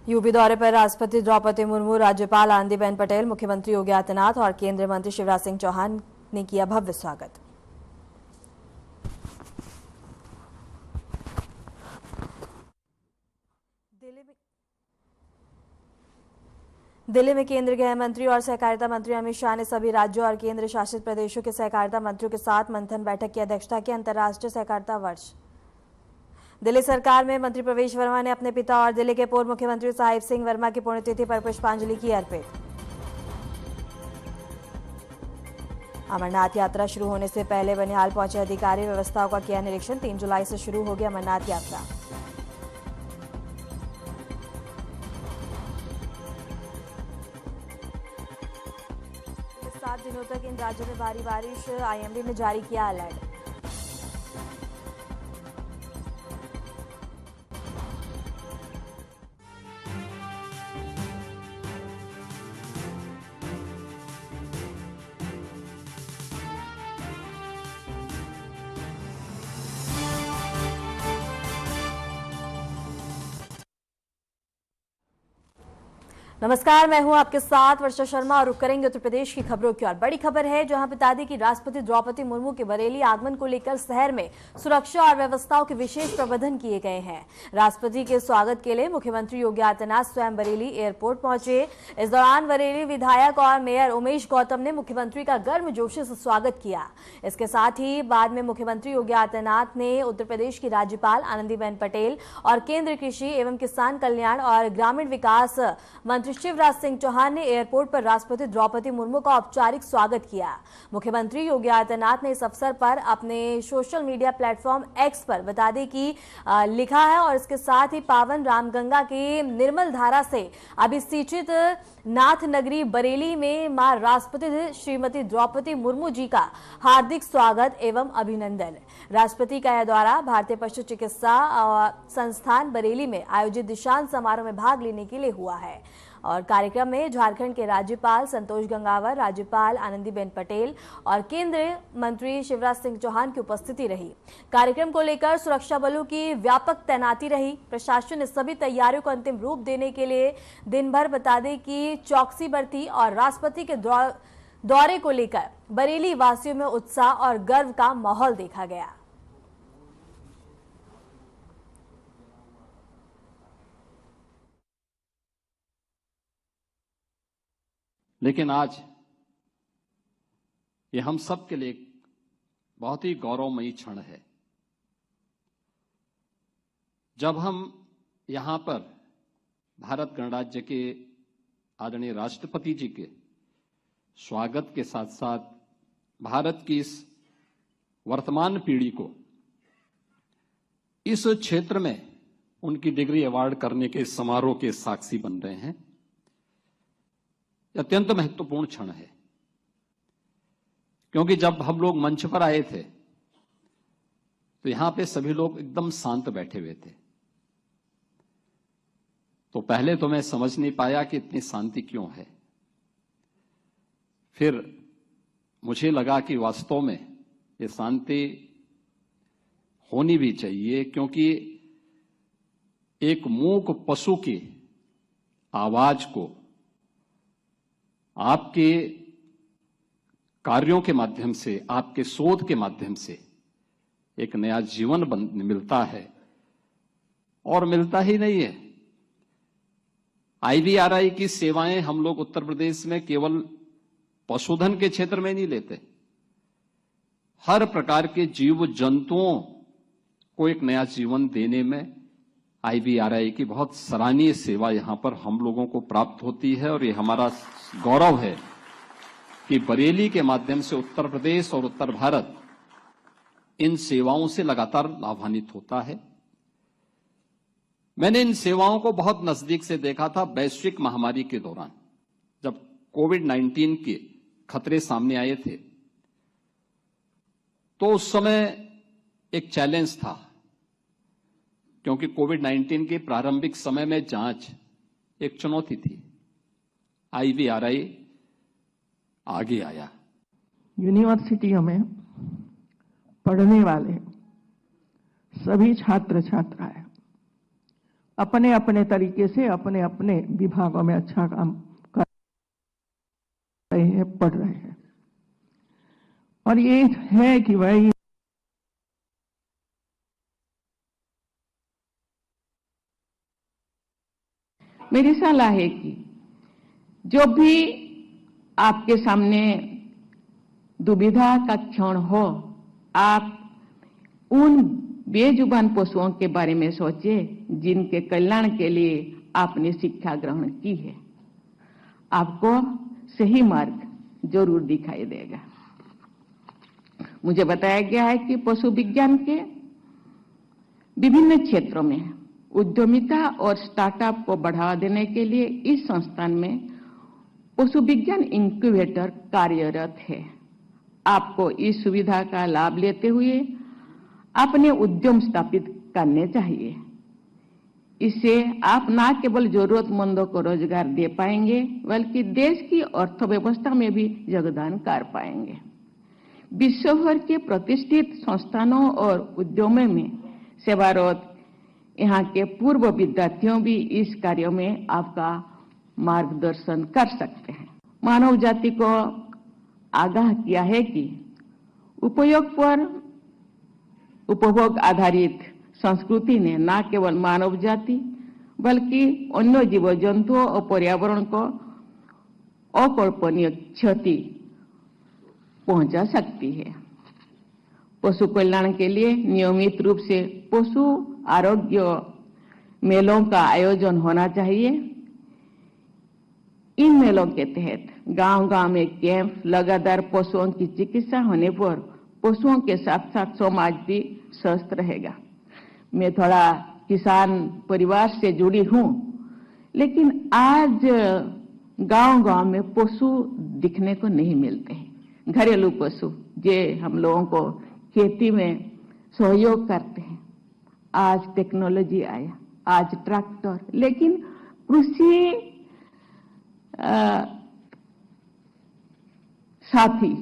UP दौरे पर राष्ट्रपति द्रौपदी मुर्मू, राज्यपाल आनंदीबेन पटेल, मुख्यमंत्री योगी आदित्यनाथ और केंद्रीय मंत्री शिवराज सिंह चौहान ने किया भव्य स्वागत। दिल्ली में केंद्रीय गृह मंत्री और सहकारिता मंत्री अमित शाह ने सभी राज्यों और केंद्र शासित प्रदेशों के सहकारिता मंत्रियों के साथ मंथन बैठक की अध्यक्षता की। अंतर्राष्ट्रीय सहकारिता वर्ष दिल्ली सरकार में मंत्री प्रवेश वर्मा ने अपने पिता और दिल्ली के पूर्व मुख्यमंत्री साहिब सिंह वर्मा की पुण्यतिथि पर पुष्पांजलि की अर्पित। अमरनाथ यात्रा शुरू होने से पहले बनिहाल पहुंचे अधिकारी, व्यवस्थाओं का किया निरीक्षण। 3 जुलाई से शुरू होगी अमरनाथ यात्रा। अगले 7 दिनों तक इन राज्यों में भारी बारिश, आईएमडी ने जारी किया अलर्ट। नमस्कार, मैं हूं आपके साथ वर्षा शर्मा और रुक करेंगे उत्तर प्रदेश की खबरों की ओर। बड़ी खबर है जहां बता दें कि राष्ट्रपति द्रौपदी मुर्मू के बरेली आगमन को लेकर शहर में सुरक्षा और व्यवस्थाओं के विशेष प्रबंधन किए गए हैं। राष्ट्रपति के स्वागत के लिए मुख्यमंत्री योगी आदित्यनाथ स्वयं बरेली एयरपोर्ट पहुंचे। इस दौरान बरेली विधायक और मेयर उमेश गौतम ने मुख्यमंत्री का गर्मजोशी से स्वागत किया। इसके साथ ही बाद में मुख्यमंत्री योगी आदित्यनाथ ने उत्तर प्रदेश की राज्यपाल आनंदीबेन पटेल और केंद्रीय कृषि एवं किसान कल्याण और ग्रामीण विकास मंत्री शिवराज सिंह चौहान ने एयरपोर्ट पर राष्ट्रपति द्रौपदी मुर्मू का औपचारिक स्वागत किया। मुख्यमंत्री योगी आदित्यनाथ ने इस अवसर पर अपने सोशल मीडिया प्लेटफॉर्म एक्स पर बता दें कि लिखा है और इसके साथ ही पावन रामगंगा की निर्मल धारा से अभिषेचित नाथ नगरी बरेली में मां राष्ट्रपति श्रीमती द्रौपदी मुर्मू जी का हार्दिक स्वागत एवं अभिनंदन। राष्ट्रपति का यह दौरा भारतीय पशु चिकित्सा संस्थान बरेली में आयोजित दीक्षांत समारोह में भाग लेने के लिए हुआ है और कार्यक्रम में झारखंड के राज्यपाल संतोष गंगवार, राज्यपाल आनंदीबेन पटेल और केंद्रीय मंत्री शिवराज सिंह चौहान की उपस्थिति रही। कार्यक्रम को लेकर सुरक्षा बलों की व्यापक तैनाती रही। प्रशासन ने सभी तैयारियों को अंतिम रूप देने के लिए दिन भर बता दें कि चौकसी बरती और राष्ट्रपति के दौरे को लेकर बरेली वासियों में उत्साह और गर्व का माहौल देखा गया। लेकिन आज ये हम सब के लिए बहुत ही गौरवमयी क्षण है जब हम यहां पर भारत गणराज्य के आदरणीय राष्ट्रपति जी के स्वागत के साथ साथ भारत की इस वर्तमान पीढ़ी को इस क्षेत्र में उनकी डिग्री अवार्ड करने के समारोह के साक्षी बन रहे हैं। अत्यंत महत्वपूर्ण क्षण है क्योंकि जब हम लोग मंच पर आए थे तो यहां पे सभी लोग एकदम शांत बैठे हुए थे। तो पहले तो मैं समझ नहीं पाया कि इतनी शांति क्यों है। फिर मुझे लगा कि वास्तव में ये शांति होनी भी चाहिए क्योंकि एक मूक पशु की आवाज को आपके कार्यों के माध्यम से, आपके शोध के माध्यम से एक नया जीवन मिलता है और मिलता ही नहीं है। IVRI की सेवाएं हम लोग उत्तर प्रदेश में केवल पशुधन के क्षेत्र में नहीं लेते, हर प्रकार के जीव जंतुओं को एक नया जीवन देने में IVRI की बहुत सराहनीय सेवा यहां पर हम लोगों को प्राप्त होती है और ये हमारा गौरव है कि बरेली के माध्यम से उत्तर प्रदेश और उत्तर भारत इन सेवाओं से लगातार लाभान्वित होता है। मैंने इन सेवाओं को बहुत नजदीक से देखा था वैश्विक महामारी के दौरान, जब कोविड-19 के खतरे सामने आए थे तो उस समय एक चैलेंज था क्योंकि कोविड-19 के प्रारंभिक समय में जांच एक चुनौती थी। IVRI आगे आया। यूनिवर्सिटियों में पढ़ने वाले सभी छात्र छात्राएं अपने अपने तरीके से अपने अपने विभागों में अच्छा काम कर रहे हैं, पढ़ रहे हैं। और ये है कि भाई मेरी सलाह है कि जो भी आपके सामने दुविधा का क्षण हो, आप उन बेजुबान पशुओं के बारे में सोचें जिनके कल्याण के लिए आपने शिक्षा ग्रहण की है। आपको सही मार्ग जरूर दिखाई देगा। मुझे बताया गया है कि पशु विज्ञान के विभिन्न क्षेत्रों में उद्यमिता और स्टार्टअप को बढ़ावा देने के लिए इस संस्थान में पशु विज्ञान इंक्यूबेटर कार्यरत है। आपको इस सुविधा का लाभ लेते हुए अपने उद्यम स्थापित करने चाहिए। इससे आप न केवल जरूरतमंदों को रोजगार दे पाएंगे, बल्कि देश की अर्थव्यवस्था में भी योगदान कर पाएंगे। विश्व भर के प्रतिष्ठित संस्थानों और उद्यमों में सेवारत यहाँ के पूर्व विद्यार्थियों भी इस कार्य में आपका मार्गदर्शन कर सकते हैं। मानव जाति को आगाह किया है कि उपभोग आधारित संस्कृति ने न केवल मानव जाति बल्कि अन्य जीव जंतुओं और पर्यावरण को अकल्पनीय क्षति पहुंचा सकती है। पशु कल्याण के लिए नियमित रूप से पशु आरोग्य मेलों का आयोजन होना चाहिए। इन मेलों के तहत गांव-गांव में कैंप, लगातार पशुओं की चिकित्सा होने पर पशुओं के साथ साथ समाज भी स्वस्थ रहेगा। मैं थोड़ा किसान परिवार से जुड़ी हूं, लेकिन आज गांव-गांव में पशु दिखने को नहीं मिलते हैं। घरेलू पशु जो हम लोगों को खेती में सहयोग करते हैं। आज टेक्नोलॉजी आया, आज ट्रैक्टर, लेकिन कृषि साथी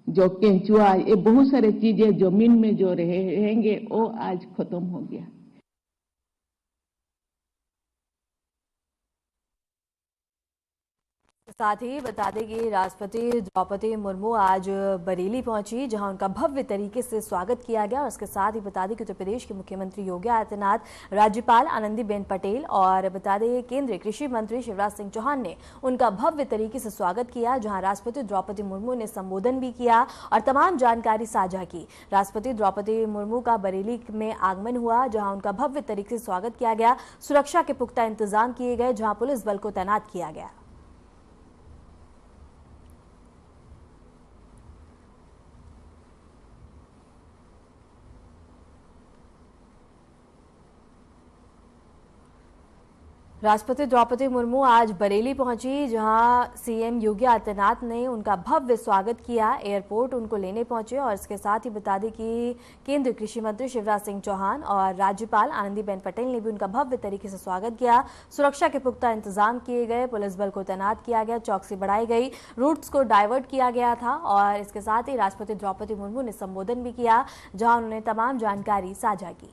जो केंचुआ, ये बहुत सारे चीजें जमीन में जो रहेंगे वो आज खत्म हो गया। साथ ही बता दें कि राष्ट्रपति द्रौपदी मुर्मू आज बरेली पहुंची, जहां उनका भव्य तरीके से स्वागत किया गया। और इसके साथ ही बता दें कि उत्तर प्रदेश के मुख्यमंत्री योगी आदित्यनाथ, राज्यपाल आनंदीबेन पटेल और बता दें केंद्रीय कृषि मंत्री शिवराज सिंह चौहान ने उनका भव्य तरीके से स्वागत किया, जहां राष्ट्रपति द्रौपदी मुर्मू ने संबोधन भी किया और तमाम जानकारी साझा की। राष्ट्रपति द्रौपदी मुर्मू का बरेली में आगमन हुआ, जहां उनका भव्य तरीके से स्वागत किया गया। सुरक्षा के पुख्ता इंतजाम किए गए, जहां पुलिस बल को तैनात किया गया। राष्ट्रपति द्रौपदी मुर्मू आज बरेली पहुंची, जहां सीएम योगी आदित्यनाथ ने उनका भव्य स्वागत किया। एयरपोर्ट उनको लेने पहुंचे और इसके साथ ही बता दें कि केंद्रीय कृषि मंत्री शिवराज सिंह चौहान और राज्यपाल आनंदीबेन पटेल ने भी उनका भव्य तरीके से स्वागत किया। सुरक्षा के पुख्ता इंतजाम किए गए, पुलिस बल को तैनात किया गया, चौकसी बढ़ाई गई, रूट्स को डाइवर्ट किया गया था। और इसके साथ ही राष्ट्रपति द्रौपदी मुर्मू ने संबोधन भी किया, जहां उन्होंने तमाम जानकारी साझा की।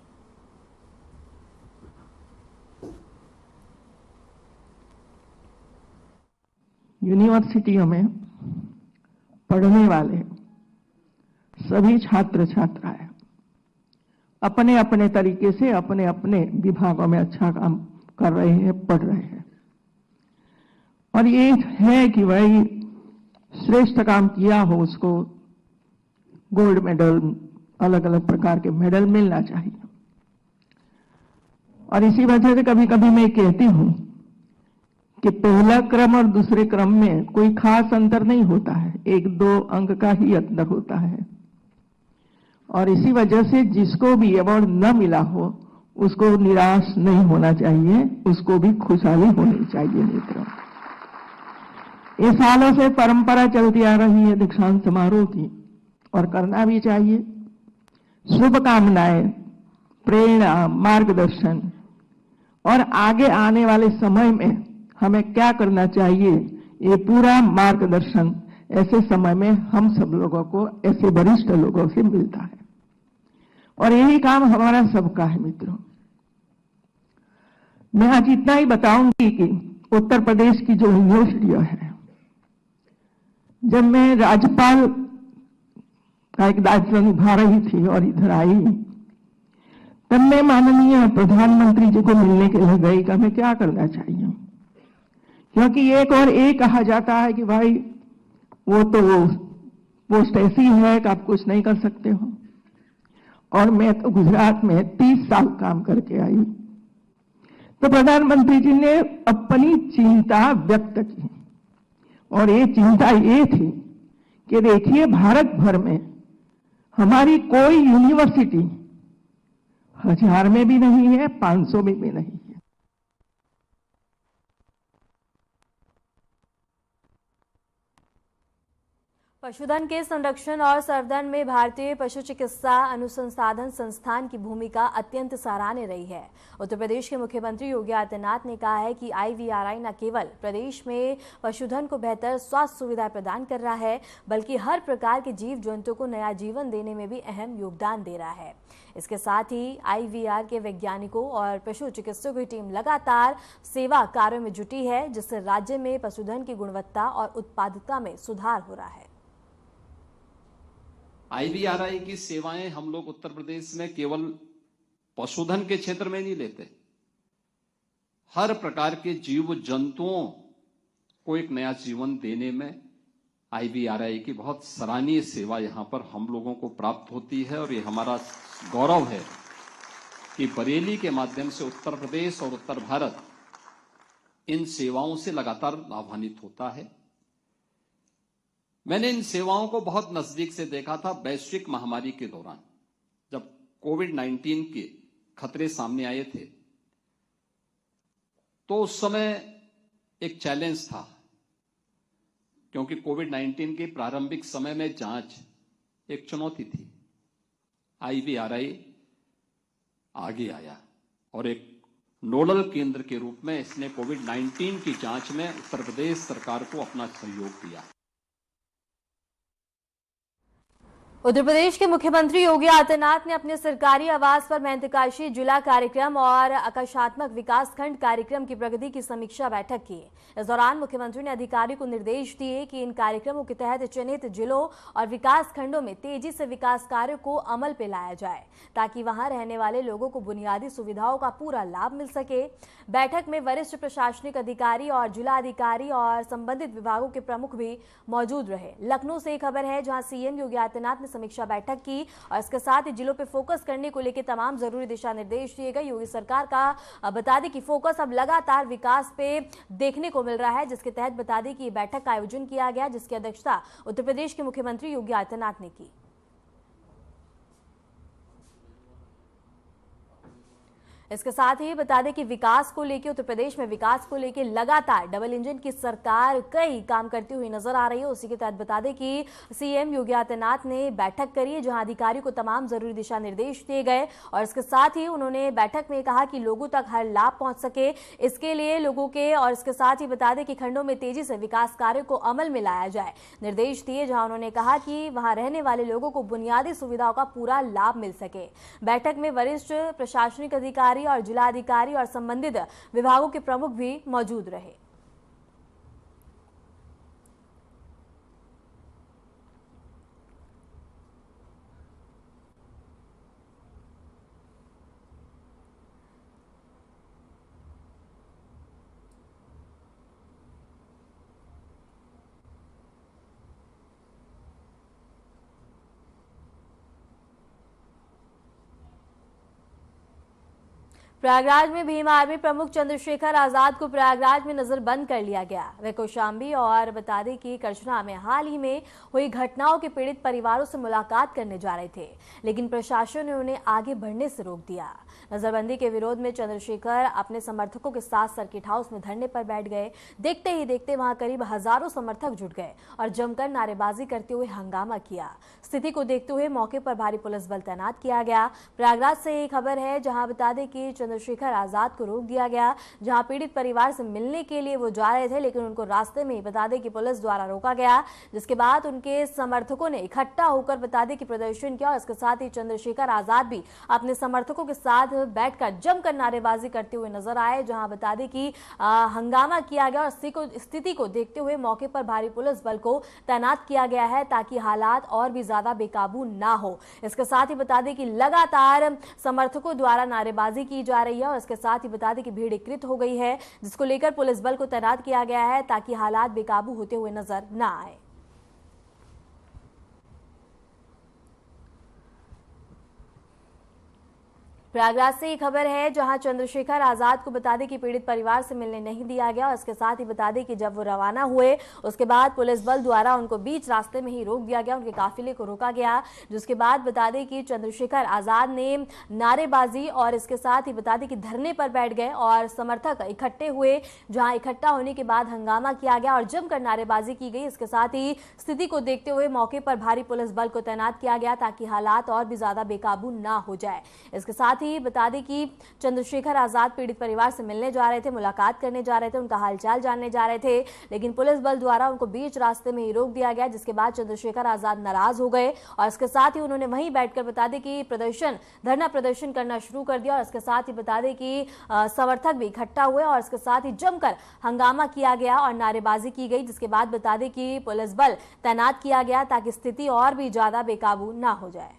यूनिवर्सिटियों में पढ़ने वाले सभी छात्र छात्राएं अपने अपने तरीके से अपने अपने विभागों में अच्छा काम कर रहे हैं, पढ़ रहे हैं। और ये है कि भाई श्रेष्ठ काम किया हो उसको गोल्ड मेडल, अलग अलग प्रकार के मेडल मिलना चाहिए। और इसी वजह से कभी कभी मैं कहती हूं कि पहला क्रम और दूसरे क्रम में कोई खास अंतर नहीं होता है, 1-2 अंक का ही अंतर होता है। और इसी वजह से जिसको भी अवार्ड न मिला हो उसको निराश नहीं होना चाहिए, उसको भी खुशहाली होनी चाहिए। मित्रों, ये सालों से परंपरा चलती आ रही है दीक्षांत समारोह की, और करना भी चाहिए। शुभकामनाएं, प्रेरणा, मार्गदर्शन और आगे आने वाले समय में हमें क्या करना चाहिए, ये पूरा मार्गदर्शन ऐसे समय में हम सब लोगों को, ऐसे वरिष्ठ लोगों से मिलता है। और यही काम हमारा सबका है। मित्रों, मैं आज इतना ही बताऊंगी कि उत्तर प्रदेश की जो यूनिवर्सिटियां है, जब मैं राज्यपाल का एक दायित्व निभा रही थी और इधर आई, तब मैं माननीय प्रधानमंत्री जी को मिलने के लिए गई कि मैं क्या करना चाहिए, क्योंकि एक और एक कहा जाता है कि भाई वो तो पोस्ट ऐसी है कि आप कुछ नहीं कर सकते हो। और मैं तो गुजरात में 30 साल काम करके आई। तो प्रधानमंत्री जी ने अपनी चिंता व्यक्त की, और ये चिंता ये थी कि देखिए भारत भर में हमारी कोई यूनिवर्सिटी 1000 में भी नहीं है, 500 में भी नहीं है। पशुधन के संरक्षण और संवर्धन में भारतीय पशु चिकित्सा अनुसंधान संस्थान की भूमिका अत्यंत सराहनीय रही है। उत्तर प्रदेश के मुख्यमंत्री योगी आदित्यनाथ ने कहा है कि IVRI न केवल प्रदेश में पशुधन को बेहतर स्वास्थ्य सुविधा प्रदान कर रहा है, बल्कि हर प्रकार के जीव जंतु को नया जीवन देने में भी अहम योगदान दे रहा है। इसके साथ ही IVR के वैज्ञानिकों और पशु चिकित्सकों की टीम लगातार सेवा कार्यों में जुटी है, जिससे राज्य में पशुधन की गुणवत्ता और उत्पादकता में सुधार हो रहा है। IVRI की सेवाएं हम लोग उत्तर प्रदेश में केवल पशुधन के क्षेत्र में नहीं लेते, हर प्रकार के जीव जंतुओं को एक नया जीवन देने में IVRI की बहुत सराहनीय सेवा यहां पर हम लोगों को प्राप्त होती है। और ये हमारा गौरव है कि बरेली के माध्यम से उत्तर प्रदेश और उत्तर भारत इन सेवाओं से लगातार लाभान्वित होता है। मैंने इन सेवाओं को बहुत नजदीक से देखा था वैश्विक महामारी के दौरान, जब कोविड-19 के खतरे सामने आए थे। तो उस समय एक चैलेंज था, क्योंकि कोविड-19 के प्रारंभिक समय में जांच एक चुनौती थी। IVRI आगे आया और एक नोडल केंद्र के रूप में इसने कोविड-19 की जांच में उत्तर प्रदेश सरकार को अपना सहयोग दिया। उत्तर प्रदेश के मुख्यमंत्री योगी आदित्यनाथ ने अपने सरकारी आवास पर महत्वाकांक्षी जिला कार्यक्रम और आकांक्षात्मक विकासखंड कार्यक्रम की प्रगति की समीक्षा बैठक की। इस दौरान मुख्यमंत्री ने अधिकारियों को निर्देश दिए कि इन कार्यक्रमों के तहत चिन्हित जिलों और विकास खंडों में तेजी से विकास कार्यों को अमल पे लाया जाए, ताकि वहां रहने वाले लोगों को बुनियादी सुविधाओं का पूरा लाभ मिल सके। बैठक में वरिष्ठ प्रशासनिक अधिकारी और जिला अधिकारी और संबंधित विभागों के प्रमुख भी मौजूद रहे। लखनऊ से खबर है, जहां CM योगी आदित्यनाथ ने समीक्षा बैठक की और इसके साथ ही जिलों पे फोकस करने को लेकर तमाम जरूरी दिशा निर्देश दिए गए। योगी सरकार का बता दें कि फोकस अब लगातार विकास पे देखने को मिल रहा है, जिसके तहत बता दें कि बैठक का आयोजन किया गया, जिसकी अध्यक्षता उत्तर प्रदेश के मुख्यमंत्री योगी आदित्यनाथ ने की। इसके साथ ही बता दें कि विकास को लेकर उत्तर प्रदेश में विकास को लेकर लगातार डबल इंजन की सरकार कई काम करती हुई नजर आ रही है। उसी के तहत बता दें कि CM योगी आदित्यनाथ ने बैठक करी है, जहां अधिकारियों को तमाम जरूरी दिशा निर्देश दिए गए और इसके साथ ही उन्होंने बैठक में कहा कि लोगों तक हर लाभ पहुंच सके, इसके लिए लोगों के और इसके साथ ही बता दें कि खंडों में तेजी से विकास कार्यों को अमल में लाया जाए निर्देश दिए, जहां उन्होंने कहा कि वहां रहने वाले लोगों को बुनियादी सुविधाओं का पूरा लाभ मिल सके। बैठक में वरिष्ठ प्रशासनिक अधिकारी और जिलाधिकारी और संबंधित विभागों के प्रमुख भी मौजूद रहे। प्रयागराज में भीम आर्मी प्रमुख चंद्रशेखर आजाद को प्रयागराज में नजरबंद कर लिया गया। वे कौशांबी और बता दें कि करछना में हाल ही में हुई घटनाओं के पीड़ित परिवारों से मुलाकात करने जा रहे थे, लेकिन प्रशासन ने उन्हें आगे बढ़ने से रोक दिया। नजरबंदी के विरोध में चंद्रशेखर अपने समर्थकों के साथ सर्किट हाउस में धरने पर बैठ गए। देखते ही देखते वहां करीब हजारों समर्थक जुट गए और जमकर नारेबाजी करते हुए हंगामा किया। स्थिति को देखते हुए मौके पर भारी पुलिस बल तैनात किया गया। प्रयागराज से एक खबर है, जहां बता दें कि चंद्रशेखर आजाद को रोक दिया गया, जहां पीड़ित परिवार से मिलने के लिए वो जा रहे थे, लेकिन उनको रास्ते में ही बता दें कि पुलिस द्वारा रोका गया, जिसके बाद उनके समर्थकों ने इकट्ठा होकर बता दें कि प्रदर्शन किया और इसके साथ ही चंद्रशेखर आजाद भी अपने समर्थकों के साथ बैठकर जमकर नारेबाजी करते हुए नजर आए, जहां बता दें कि हंगामा किया गया और स्थिति को देखते हुए मौके पर भारी पुलिस बल को तैनात किया गया है ताकि हालात और भी ज्यादा बेकाबू ना हो। इसके साथ ही बता दें कि लगातार समर्थकों द्वारा नारेबाजी की जा रही है और इसके साथ ही बता दें कि भीड़ एकत्रित हो गई है, जिसको लेकर पुलिस बल को तैनात किया गया है ताकि हालात बेकाबू होते हुए नजर ना आए। प्रयागराज से ये खबर है, जहां चंद्रशेखर आजाद को बता दें कि पीड़ित परिवार से मिलने नहीं दिया गया और इसके साथ ही बता दें कि जब वो रवाना हुए उसके बाद पुलिस बल द्वारा उनको बीच रास्ते में ही रोक दिया गया, उनके काफिले को रोका गया, जिसके बाद बता दें कि चंद्रशेखर आजाद ने नारेबाजी और इसके साथ ही बता दें कि धरने पर बैठ गए और समर्थक इकट्ठे हुए, जहां इकट्ठा होने के बाद हंगामा किया गया और जमकर नारेबाजी की गई। इसके साथ ही स्थिति को देखते हुए मौके पर भारी पुलिस बल को तैनात किया गया ताकि हालात और भी ज्यादा बेकाबू ना हो जाए। इसके साथ ही बता दें कि चंद्रशेखर आजाद पीड़ित परिवार से मिलने जा रहे थे, मुलाकात करने जा रहे थे, उनका हालचाल जानने जा रहे थे, लेकिन पुलिस बल द्वारा उनको बीच रास्ते में ही रोक दिया गया, जिसके बाद चंद्रशेखर आजाद नाराज हो गए और इसके साथ ही उन्होंने वहीं बैठकर बता दें कि धरना प्रदर्शन करना शुरू कर दिया और इसके साथ ही बता दें कि समर्थक भी इकट्ठा हुए और इसके साथ ही जमकर हंगामा किया गया और नारेबाजी की गई, जिसके बाद बता दें कि पुलिस बल तैनात किया गया ताकि स्थिति और भी ज्यादा बेकाबू ना हो जाए।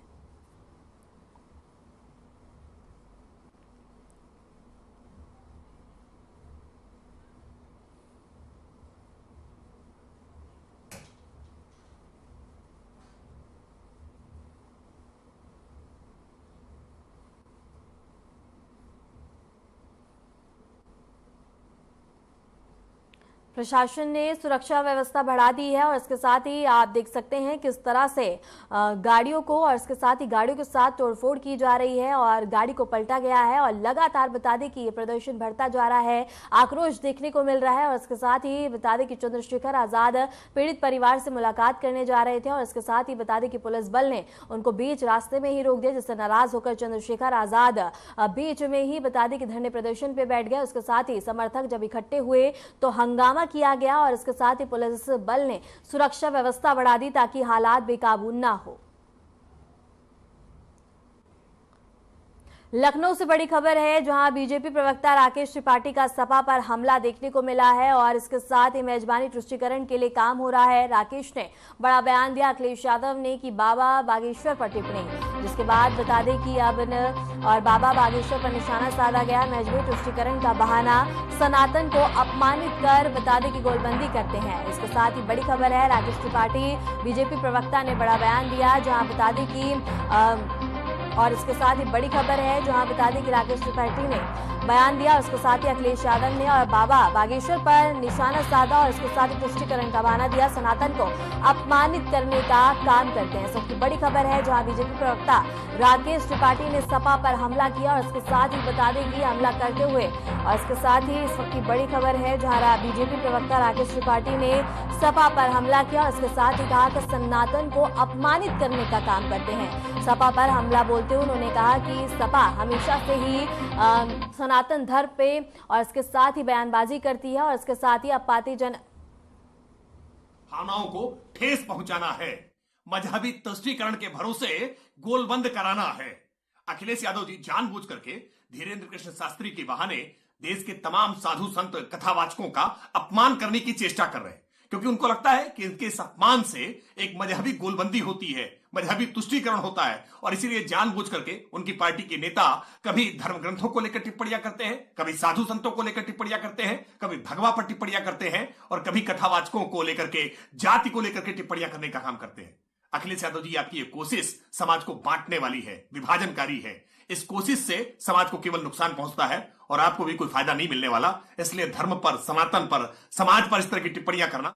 प्रशासन ने सुरक्षा व्यवस्था बढ़ा दी है और इसके साथ ही आप देख सकते हैं किस तरह से गाड़ियों को और इसके साथ ही गाड़ियों के साथ तोड़फोड़ की जा रही है और गाड़ी को पलटा गया है और लगातार बता दें कि ये प्रदर्शन बढ़ता जा रहा है, आक्रोश देखने को मिल रहा है और इसके साथ ही बता दें कि चंद्रशेखर आजाद पीड़ित परिवार से मुलाकात करने जा रहे थे और इसके साथ ही बता दें कि पुलिस बल ने उनको बीच रास्ते में ही रोक दिया, जिससे नाराज होकर चंद्रशेखर आजाद बीच में ही बता दें कि धरने प्रदर्शन पे बैठ गए। उसके साथ ही समर्थक जब इकट्ठे हुए तो हंगामा किया गया और इसके साथ ही पुलिस बल ने सुरक्षा व्यवस्था बढ़ा दी ताकि हालात बेकाबू ना हो। लखनऊ से बड़ी खबर है, जहां बीजेपी प्रवक्ता राकेश त्रिपाठी का सपा पर हमला देखने को मिला है और इसके साथ ही मेजबानी तुष्टीकरण के लिए काम हो रहा है। राकेश ने बड़ा बयान दिया अखिलेश यादव ने कि बाबा बागेश्वर पर टिप्पणी, जिसके बाद बता दें कि अब और बाबा बागेश्वर पर निशाना साधा गया। मेजबानी तुष्टीकरण का बहाना सनातन को अपमानित कर बता दें कि गोलबंदी करते हैं। इसके साथ ही बड़ी खबर है, राकेश त्रिपाठी बीजेपी प्रवक्ता ने बड़ा बयान दिया, जहां बता दें कि और इसके साथ ही बड़ी खबर है, जहां बता दें कि राकेश त्रिपाठी ने बयान दिया, उसके साथ ही अखिलेश यादव ने और बाबा बागेश्वर पर निशाना साधा और इसके साथ ही तुष्टीकरण का बहाना दिया, सनातन को अपमानित करने का काम करते हैं। सबकी बड़ी खबर है, जहां बीजेपी प्रवक्ता राकेश त्रिपाठी ने सपा पर हमला किया और इसके साथ ही बता दें कि हमला करते हुए और इसके साथ ही इस वक्त की बड़ी खबर है, जहां बीजेपी प्रवक्ता राकेश त्रिपाठी ने सपा पर हमला किया और इसके साथ ही कहा कि सनातन को अपमानित करने का काम करते हैं। सपा पर हमला बोलते हुए उन्होंने कहा कि सपा हमेशा से ही सनातन धर्म पे और इसके साथ ही बयानबाजी करती है और इसके साथ ही आपाती भावनाओं को ठेस पहुंचाना है, मजहबी तुष्टीकरण के भरोसे गोलबंद कराना है। अखिलेश यादव जी जानबूझ करके धीरेन्द्र कृष्ण शास्त्री के बहाने देश के तमाम साधु संत कथावाचकों का अपमान करने की चेष्टा कर रहे हैं, क्योंकि उनको लगता है कि इनके इस अपमान से एक मजहबी गोलबंदी होती है, मजहबी तुष्टीकरण होता है और इसीलिए जानबूझ करके उनकी पार्टी के नेता कभी धर्म ग्रंथों को लेकर टिप्पणियां करते हैं, कभी साधु संतों को लेकर टिप्पणियां करते हैं, कभी भगवा पर टिप्पणियां करते हैं और कभी कथावाचकों को लेकर के, जाति को लेकर के टिप्पणियां करने का काम करते हैं। अखिलेश यादव जी, आपकी ये कोशिश समाज को बांटने वाली है, विभाजनकारी है। इस कोशिश से समाज को केवल नुकसान पहुंचता है और आपको भी कोई फायदा नहीं मिलने वाला। इसलिए धर्म पर, सनातन पर, समाज पर इस तरह की टिप्पणियां करना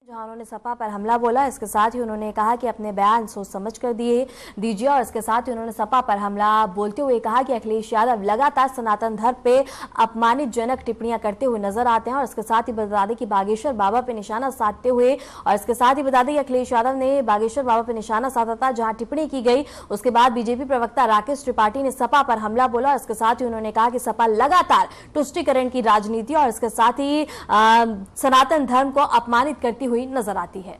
जहां उन्होंने सपा पर हमला बोला। इसके साथ ही उन्होंने कहा कि अपने बयान सोच समझ कर दीजिए और इसके साथ ही उन्होंने सपा पर हमला बोलते हुए कहा कि अखिलेश यादव लगातार सनातन धर्म पे अपमानजनक टिप्पणियां करते हुए नजर आते हैं। और इसके साथ ही बता दें कि बागेश्वर बाबा पे निशाना साधते हुए और इसके साथ ही बता दें कि अखिलेश यादव ने बागेश्वर बाबा पे निशाना साधा था, जहां टिप्पणी की गई। उसके बाद बीजेपी प्रवक्ता राकेश त्रिपाठी ने सपा पर हमला बोला। इसके साथ ही उन्होंने कहा कि सपा लगातार तुष्टीकरण की राजनीति और इसके साथ ही सनातन धर्म को अपमानित करती हुई नजर आती है।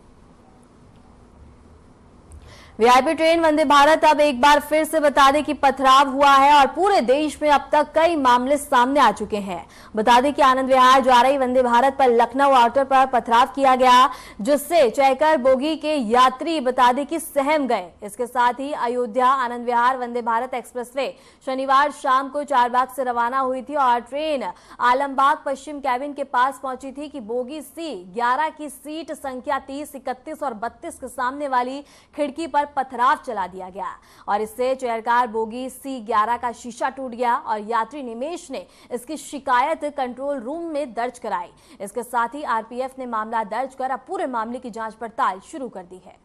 वीआईपी ट्रेन वंदे भारत अब एक बार फिर से बता दें कि पथराव हुआ है और पूरे देश में अब तक कई मामले सामने आ चुके हैं। बता दें कि आनंद विहार जा रही वंदे भारत पर लखनऊ आउटर पर पथराव किया गया, जिससे चेकर बोगी के यात्री बता दें कि सहम गए। इसके साथ ही अयोध्या आनंद विहार वंदे भारत एक्सप्रेसवे शनिवार शाम को चारबाग से रवाना हुई थी और ट्रेन आलमबाग पश्चिम कैबिन के पास पहुंची थी कि बोगी C11 की सीट संख्या 30, 31 और 32 के सामने वाली खिड़की पर पथराव चला दिया गया और इससे चेयरकार बोगी C11 का शीशा टूट गया और यात्री निमेश ने इसकी शिकायत कंट्रोल रूम में दर्ज कराई। इसके साथ ही आरपीएफ ने मामला दर्ज कर अब पूरे मामले की जांच पड़ताल शुरू कर दी है।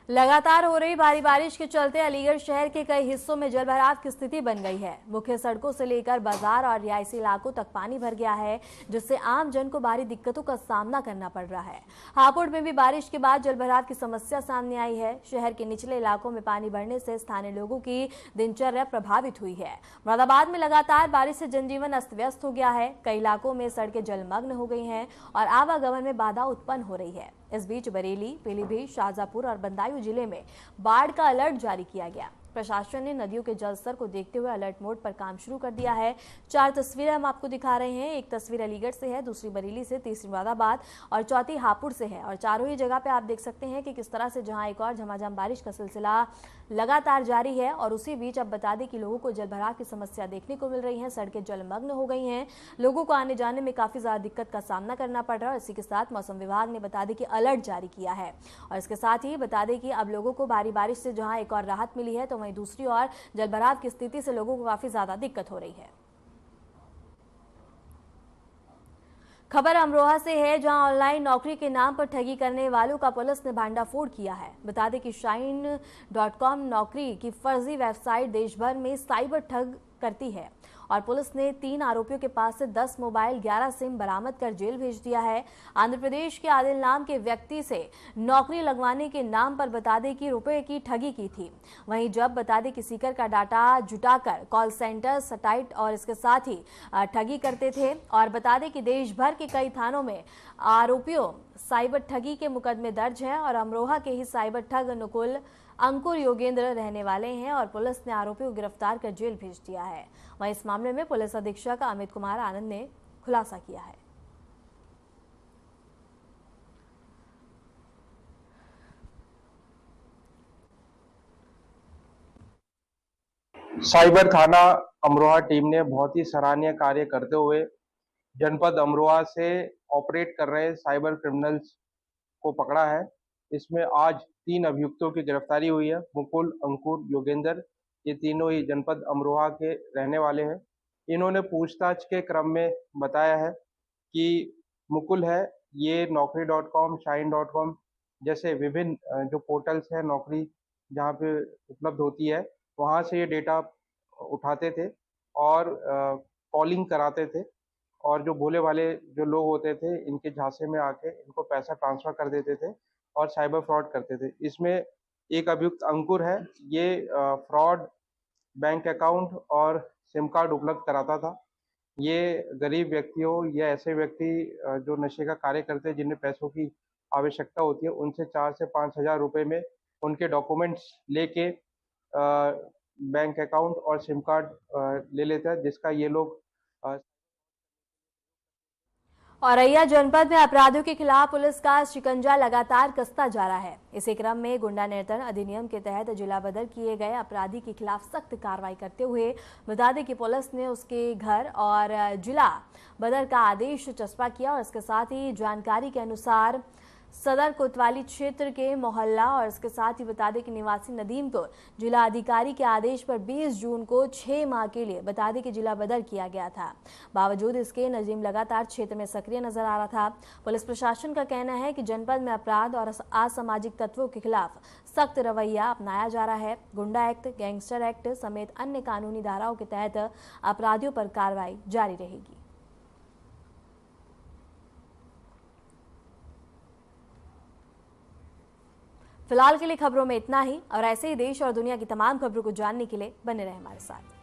लगातार हो रही भारी बारिश के चलते अलीगढ़ शहर के कई हिस्सों में जलभराव की स्थिति बन गई है। मुख्य सड़कों से लेकर बाजार और रिहायशी इलाकों तक पानी भर गया है, जिससे आम जन को भारी दिक्कतों का सामना करना पड़ रहा है। हापुड़ में भी बारिश के बाद जलभराव की समस्या सामने आई है। शहर के निचले इलाकों में पानी भरने से स्थानीय लोगों की दिनचर्या प्रभावित हुई है। मुरादाबाद में लगातार बारिश से जनजीवन अस्त व्यस्त हो गया है। कई इलाकों में सड़कें जलमग्न हो गई हैं और आवागमन में बाधा उत्पन्न हो रही है। इस बीच बरेली, पीलीभीत, शाहजहांपुर और बदायूं जिले में बाढ़ का अलर्ट जारी किया गया। प्रशासन ने नदियों के जलस्तर को देखते हुए अलर्ट मोड पर काम शुरू कर दिया है। 4 तस्वीरें हम आपको दिखा रहे हैं। एक तस्वीर अलीगढ़ से है, दूसरी बरेली से, तीसरी मुरादाबाद और चौथी हापुड़ से है। और चारों ही जगह पे आप देख सकते हैं कि किस तरह से जहां एक और झमाझम बारिश का सिलसिला लगातार जारी है और उसी बीच अब बता दें कि लोगों को जलभराव की समस्या देखने को मिल रही है। सड़कें जलमग्न हो गई हैं, लोगों को आने जाने में काफी ज्यादा दिक्कत का सामना करना पड़ रहा है। इसी के साथ मौसम विभाग ने बता दें कि अलर्ट जारी किया है और इसके साथ ही बता दें कि अब लोगों को भारी बारिश से जहां एक और राहत मिली है, तो वहीं दूसरी ओर जलभराव की स्थिति से लोगों को काफी ज्यादा दिक्कत हो रही है। खबर अमरोहा से है, जहां ऑनलाइन नौकरी के नाम पर ठगी करने वालों का पुलिस ने भांडाफोड़ किया है। बता दें कि shine.com नौकरी की फर्जी वेबसाइट देश भर में साइबर ठग करती है और पुलिस ने 3 आरोपियों के पास से 10 मोबाइल, 11 सिम बरामद कर जेल भेज दिया है। आंध्र प्रदेश के आदिल नाम के व्यक्ति से नौकरी लगवाने के नाम पर बता दें कि रुपए की ठगी की थी। वहीं जब बता दें कि सीकर का डाटा जुटाकर कॉल सेंटर, सटाइट और इसके साथ ही ठगी करते थे और बता दें कि देश भर के कई थानों में आरोपियों साइबर ठगी के मुकदमे दर्ज हैं और अमरोहा के ही साइबर ठग नुकुल अंकुर योगेंद्र रहने वाले हैं और पुलिस ने आरोपी को गिरफ्तार कर जेल भेज दिया है। वहीं इस मामले में पुलिस अधीक्षक अमित कुमार आनंद ने खुलासा किया है। साइबर थाना अमरोहा टीम ने बहुत ही सराहनीय कार्य करते हुए जनपद अमरोहा से ऑपरेट कर रहे साइबर क्रिमिनल्स को पकड़ा है। इसमें आज 3 अभियुक्तों की गिरफ्तारी हुई है। मुकुल, अंकुर, योगेंद्र, ये तीनों ही जनपद अमरोहा के रहने वाले हैं। इन्होंने पूछताछ के क्रम में बताया है कि मुकुल है, ये नौकरी.com, shine.com जैसे विभिन्न जो पोर्टल्स हैं नौकरी जहाँ पे उपलब्ध होती है, वहाँ से ये डेटा उठाते थे और कॉलिंग कराते थे और जो भोले भाले जो लोग होते थे इनके झांसे में आके इनको पैसा ट्रांसफर कर देते थे और साइबर फ्रॉड करते थे। इसमें एक अभियुक्त अंकुर है, ये फ्रॉड, बैंक अकाउंट और सिम कार्ड उपलब्ध कराता था। ये गरीब व्यक्तियों या ऐसे व्यक्ति जो नशे का कार्य करते हैं जिन्हें पैसों की आवश्यकता होती है, उनसे 4 से 5,000 रुपए में उनके डॉक्यूमेंट्स लेके बैंक अकाउंट और सिम कार्ड ले लेता है, जिसका ये लोग औरैया जनपद में अपराधियों के खिलाफ पुलिस का शिकंजा लगातार कसता जा रहा है। इसी क्रम में गुंडा नियंत्रण अधिनियम के तहत जिला बदर किए गए अपराधी के खिलाफ सख्त कार्रवाई करते हुए बता दें कि पुलिस ने उसके घर और जिला बदर का आदेश चस्पा किया और इसके साथ ही जानकारी के अनुसार सदर कोतवाली क्षेत्र के मोहल्ला और इसके साथ ही बता दें कि निवासी नदीम को जिला अधिकारी के आदेश पर 20 जून को 6 माह के लिए बता दें कि जिला बदर किया गया था। बावजूद इसके नदीम लगातार क्षेत्र में सक्रिय नजर आ रहा था। पुलिस प्रशासन का कहना है कि जनपद में अपराध और असामाजिक तत्वों के खिलाफ सख्त रवैया अपनाया जा रहा है। गुंडा एक्ट, गैंगस्टर एक्ट समेत अन्य कानूनी धाराओं के तहत अपराधियों पर कार्रवाई जारी रहेगी। फिलहाल के लिए खबरों में इतना ही और ऐसे ही देश और दुनिया की तमाम खबरों को जानने के लिए बने रहें हमारे साथ।